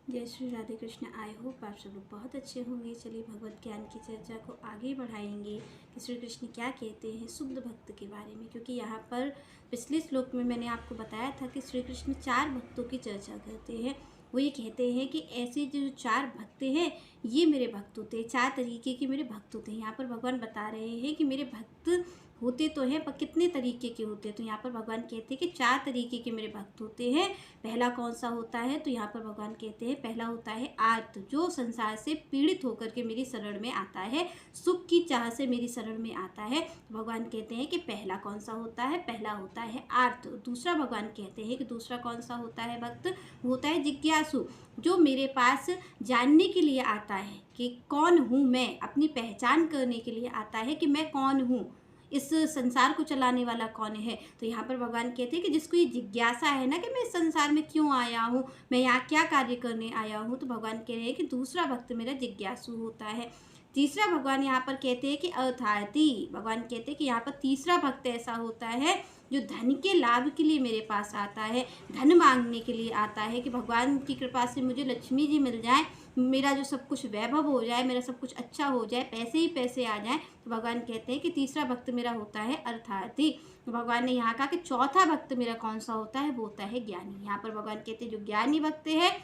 जय Shri Radhe Krishna. I hope आप सब लोग बहुत अच्छे होंगे। चलिए भगवत ज्ञान की चर्चा को आगे बढ़ाएंगे कि श्री कृष्ण क्या कहते हैं शुद्ध भक्त के बारे में, क्योंकि यहाँ पर पिछले श्लोक में मैंने आपको बताया था कि श्री कृष्ण 4 भक्तों की चर्चा करते हैं। वो ये कहते हैं कि ऐसे जो 4 भक्त हैं ये मेरे भक्त होते हैं, 4 तरीके के मेरे भक्त होते हैं। यहाँ पर भगवान बता रहे हैं कि मेरे भक्त होते तो हैं पर कितने तरीके के होते हैं। तो यहाँ पर भगवान कहते हैं कि 4 तरीके के मेरे भक्त होते हैं। पहला कौन सा होता है, तो यहाँ पर भगवान कहते हैं पहला होता है आर्त, जो संसार से पीड़ित होकर के मेरी शरण में आता है, सुख की चाह से मेरी शरण में आता है। तो भगवान कहते हैं कि पहला कौन सा होता है, पहला होता है आर्त। दूसरा भगवान कहते हैं कि दूसरा कौन सा होता है भक्त, वो होता है जिज्ञासु, जो मेरे पास जानने के लिए आता है कि कौन हूँ मैं, अपनी पहचान करने के लिए आता है कि मैं कौन हूँ, इस संसार को चलाने वाला कौन है। तो यहाँ पर भगवान कहते हैं कि जिसको ये जिज्ञासा है ना कि मैं इस संसार में क्यों आया हूँ, मैं यहाँ क्या कार्य करने आया हूँ, तो भगवान कह रहे हैं कि दूसरा भक्त मेरा जिज्ञासु होता है। तीसरा भगवान यहाँ पर कहते हैं कि अर्थार्थी, भगवान कहते हैं कि यहाँ पर तीसरा भक्त ऐसा होता है जो धन के लाभ के लिए मेरे पास आता है, धन मांगने के लिए आता है कि भगवान की कृपा से मुझे लक्ष्मी जी मिल जाए, मेरा जो सब कुछ वैभव हो जाए, मेरा सब कुछ अच्छा हो जाए, पैसे ही पैसे आ जाएं। तो भगवान कहते हैं कि तीसरा भक्त मेरा होता है अर्थार्थी। तो भगवान ने यहाँ कहा कि चौथा भक्त मेरा कौन सा होता है, वो होता है ज्ञानी। यहाँ पर भगवान कहते हैं जो ज्ञानी भक्त है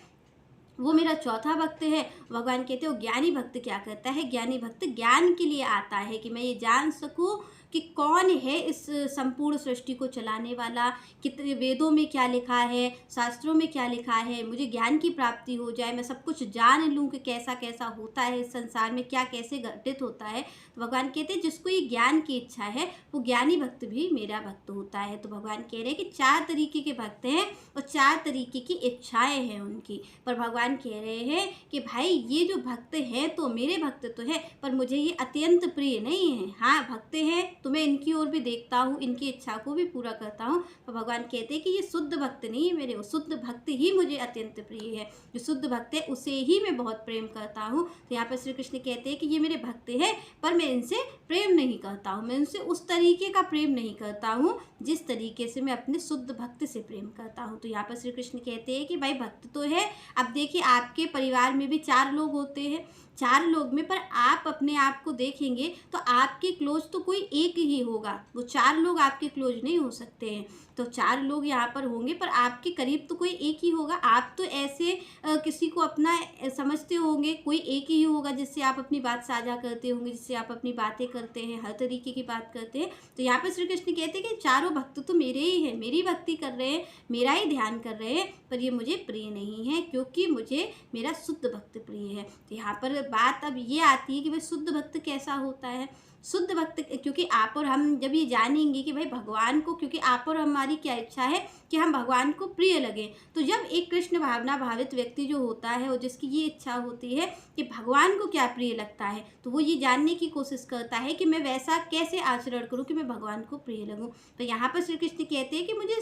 वो मेरा चौथा भक्त है। भगवान कहते हैं वो ज्ञानी भक्त क्या करता है, ज्ञानी भक्त ज्ञान के लिए आता है कि मैं ये जान सकूं कि कौन है इस संपूर्ण सृष्टि को चलाने वाला, कितने वेदों में क्या लिखा है, शास्त्रों में क्या लिखा है, मुझे ज्ञान की प्राप्ति हो जाए, मैं सब कुछ जान लूँ कि कैसा कैसा होता है इस संसार में, क्या कैसे घटित होता है। तो भगवान कहते हैं जिसको ये ज्ञान की इच्छा है वो ज्ञानी भक्त भी मेरा भक्त होता है। तो भगवान कह रहे हैं कि 4 तरीके के भक्त हैं और 4 तरीके की इच्छाएं हैं उनकी। पर भगवान कह रहे हैं कि भाई ये जो भक्त हैं तो मेरे भक्त तो है, पर मुझे ये अत्यंत प्रिय नहीं है। हाँ भक्त हैं तो मैं इनकी ओर भी देखता हूँ, इनकी इच्छा को भी पूरा करता हूँ। तो भगवान कहते हैं कि ये शुद्ध भक्त नहीं है मेरे, वो शुद्ध भक्त ही मुझे अत्यंत प्रिय है। जो शुद्ध भक्त है उसे ही मैं बहुत प्रेम करता हूँ। तो यहाँ पर श्री कृष्ण कहते हैं कि ये मेरे भक्त हैं पर मैं इनसे प्रेम नहीं करता हूँ, मैं इनसे उस तरीके का प्रेम नहीं करता हूँ जिस तरीके से मैं अपने शुद्ध भक्त से प्रेम करता हूँ। तो यहाँ पर श्री कृष्ण कहते हैं कि भाई भक्त तो है, अब देखिए आपके परिवार में भी 4 लोग होते हैं, 4 लोग में पर आप अपने आप को देखेंगे तो आपके क्लोज तो कोई एक ही होगा, वो 4 लोग आपके क्लोज नहीं हो सकते हैं। तो 4 लोग यहाँ पर होंगे पर आपके करीब तो कोई एक ही होगा। आप तो ऐसे किसी को अपना समझते होंगे, कोई एक ही होगा जिससे आप अपनी बात साझा करते होंगे, जिससे आप अपनी बातें करते हैं, हर तरीके की बात करते हैं। तो यहाँ पर श्री कृष्ण कहते हैं कि चारों भक्त तो मेरे ही हैं, मेरी भक्ति कर रहे हैं, मेरा ही ध्यान कर रहे हैं, पर ये मुझे प्रिय नहीं है क्योंकि मुझे मेरा शुद्ध भक्त प्रिय है। तो यहाँ पर बात अब ये आती है कि भाई शुद्ध भक्त कैसा होता है। शुद्ध भक्त क्योंकि आप और हम जब ये जानेंगे कि भाई भगवान को, क्योंकि आप और हमारी क्या इच्छा है कि हम भगवान को प्रिय लगे, तो जब एक कृष्ण भावना भावित व्यक्ति जो होता है और जिसकी ये इच्छा होती है कि भगवान को क्या प्रिय लगता है, तो वो ये जानने की कोशिश करता है कि मैं वैसा कैसे आचरण करूं कि मैं भगवान को प्रिय लगूं। तो यहाँ पर श्री कृष्ण कहते हैं कि मुझे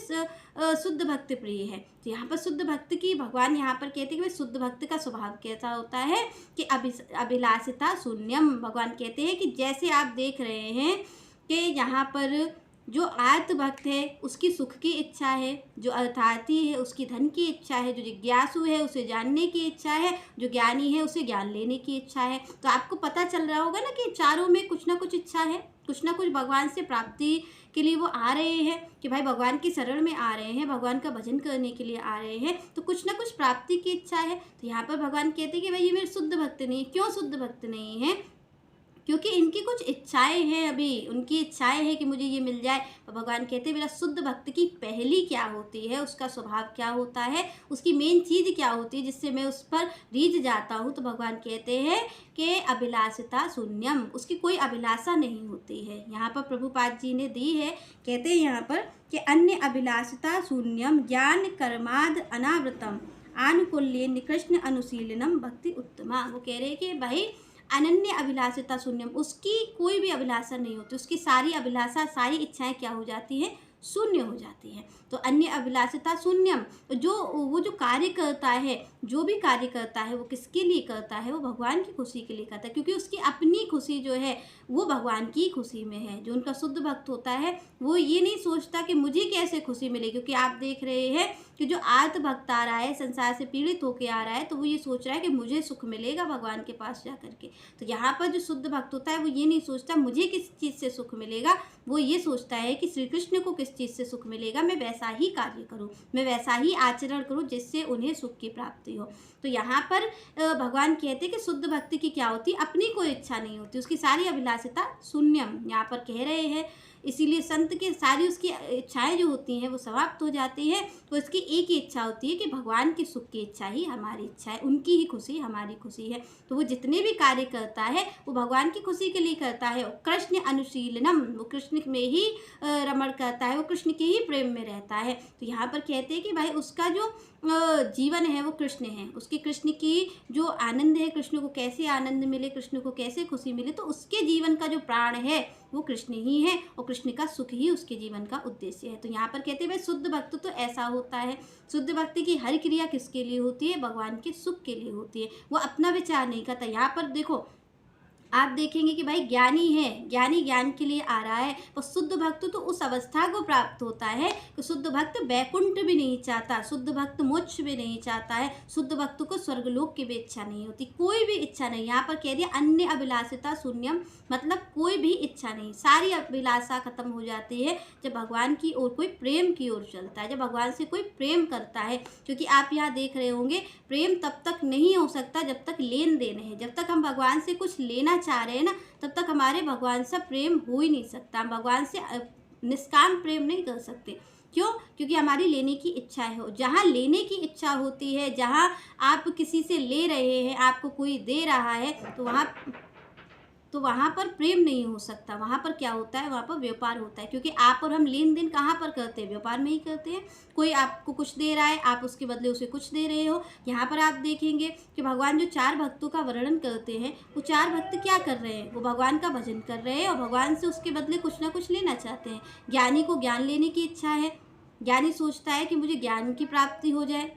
शुद्ध भक्त प्रिय है। तो यहाँ पर शुद्ध भक्त की भगवान यहाँ पर कहते हैं कि भाई शुद्ध भक्त का स्वभाव कैसा होता है कि अभिलाषिता शून्यम। भगवान कहते हैं कि जैसे आप देख रहे हैं कि यहाँ पर जो आर्त भक्त है उसकी सुख की इच्छा है, जो अर्थार्थी है उसकी धन की इच्छा है, जो जिज्ञासु है उसे जानने की इच्छा है, जो ज्ञानी है उसे ज्ञान लेने की इच्छा है। तो आपको पता चल रहा होगा ना कि चारों में कुछ ना कुछ इच्छा है, कुछ ना कुछ भगवान से प्राप्ति के लिए वो आ रहे हैं कि भाई भगवान की शरण में आ रहे हैं, भगवान का भजन करने के लिए आ रहे हैं, तो कुछ ना कुछ प्राप्ति की इच्छा है। तो यहाँ पर भगवान कहते हैं कि भाई ये मेरे शुद्ध भक्त नहीं। क्यों शुद्ध भक्त नहीं है? क्योंकि इनकी कुछ इच्छाएं हैं, अभी उनकी इच्छाएं हैं कि मुझे ये मिल जाए। तो भगवान कहते हैं मेरा शुद्ध भक्त की पहली क्या होती है, उसका स्वभाव क्या होता है, उसकी मेन चीज़ क्या होती है जिससे मैं उस पर रीझ जाता हूँ। तो भगवान कहते हैं कि अभिलाषिता शून्यम, उसकी कोई अभिलाषा नहीं होती है। यहाँ पर प्रभुपाद जी ने दी है, कहते हैं यहाँ पर कि अन्य अभिलाषिता शून्यम ज्ञान कर्माद अनावृतम आनुकूल्य निकृष्ण अनुशीलनम भक्ति उत्तमा। वो कह रहे हैं कि भाई अनन्य अभिलाषिता शून्यम, उसकी कोई भी अभिलाषा नहीं होती, उसकी सारी अभिलाषा, सारी इच्छाएं क्या हो जाती हैं, शून्य हो जाती है। तो अन्य अभिलाषिता शून्यम, वो जो कार्य करता है, जो भी कार्य करता है वो किसके लिए करता है, वो भगवान की खुशी के लिए करता है, क्योंकि उसकी अपनी खुशी जो है वो भगवान की खुशी में है। जो उनका शुद्ध भक्त होता है वो ये नहीं सोचता कि मुझे कैसे खुशी मिले, क्योंकि आप देख रहे हैं कि जो आर्त भक्त आ रहा है, संसार से पीड़ित होके आ रहा है, तो वो ये सोच रहा है कि मुझे सुख मिलेगा भगवान के पास जा कर के। तो यहाँ पर जो शुद्ध भक्त होता है वो ये नहीं सोचता मुझे किस चीज़ से सुख मिलेगा, वो ये सोचता है कि श्री कृष्ण को किस चीज़ से सुख मिलेगा, मैं वैसा ही कार्य करूँ, मैं वैसा ही आचरण करूँ जिससे उन्हें सुख की प्राप्ति हो। तो यहाँ पर भगवान कहते हैं कि शुद्ध भक्ति की क्या होती है, अपनी कोई इच्छा नहीं होती, उसकी सारी अभिलाषिता शून्यम यहाँ पर कह रहे हैं। इसीलिए संत के सारी उसकी इच्छाएं जो होती हैं वो समाप्त हो जाती है। तो इसकी एक ही इच्छा होती है कि भगवान के सुख की इच्छा ही हमारी इच्छा है, उनकी ही खुशी हमारी खुशी है। तो वो जितने भी कार्य करता है वो भगवान की खुशी के लिए करता है। कृष्ण अनुशीलनम, वो कृष्ण में ही रमण करता है, वो कृष्ण के ही प्रेम में रहता है। तो यहाँ पर कहते हैं कि भाई उसका जो जीवन है वो कृष्ण है, उसके कृष्ण की जो आनंद है, कृष्ण को कैसे आनंद मिले, कृष्ण को कैसे खुशी मिले, तो उसके जीवन का जो प्राण है वो कृष्ण ही है और कृष्ण का सुख ही उसके जीवन का उद्देश्य है। तो यहाँ पर कहते हैं भाई शुद्ध भक्त तो ऐसा होता है। शुद्ध भक्ति की हर क्रिया किसके लिए होती है, भगवान के सुख के लिए होती है, वो अपना विचार नहीं करता। यहाँ पर देखो आप देखेंगे कि भाई ज्ञानी है, ज्ञानी ज्ञान के लिए आ रहा है, और शुद्ध भक्त तो उस अवस्था को प्राप्त होता है कि शुद्ध भक्त वैकुंठ भी नहीं चाहता, शुद्ध भक्त मोक्ष भी नहीं चाहता है, शुद्ध भक्त को स्वर्गलोक की भी इच्छा नहीं होती, कोई भी इच्छा नहीं। यहाँ पर कह दिया अन्य अभिलाषिता शून्यम, मतलब कोई भी इच्छा नहीं, सारी अभिलाषा खत्म हो जाती है जब भगवान की ओर कोई प्रेम की ओर चलता है, जब भगवान से कोई प्रेम करता है। क्योंकि आप यहाँ देख रहे होंगे प्रेम तब तक नहीं हो सकता जब तक लेन देन है, जब तक हम भगवान से कुछ लेना चाह रहे हैं ना, तब तक हमारे भगवान से प्रेम हो ही नहीं सकता। हम भगवान से निष्काम प्रेम नहीं कर सकते। क्यों? क्योंकि हमारी लेने की इच्छा है। जहाँ लेने की इच्छा होती है, जहाँ आप किसी से ले रहे हैं, आपको कोई दे रहा है, तो वहाँ पर प्रेम नहीं हो सकता। वहाँ पर क्या होता है, वहाँ पर व्यापार होता है। क्योंकि आप और हम लेन देन कहाँ पर करते हैं, व्यापार में ही करते हैं। कोई आपको कुछ दे रहा है, आप उसके बदले उसे कुछ दे रहे हो। यहाँ पर आप देखेंगे कि भगवान जो 4 भक्तों का वर्णन करते हैं, वो 4 भक्त क्या कर रहे हैं, वो भगवान का भजन कर रहे हैं और भगवान से उसके बदले कुछ ना कुछ लेना चाहते हैं। ज्ञानी को ज्ञान लेने की इच्छा है, ज्ञानी सोचता है कि मुझे ज्ञान की प्राप्ति हो जाए।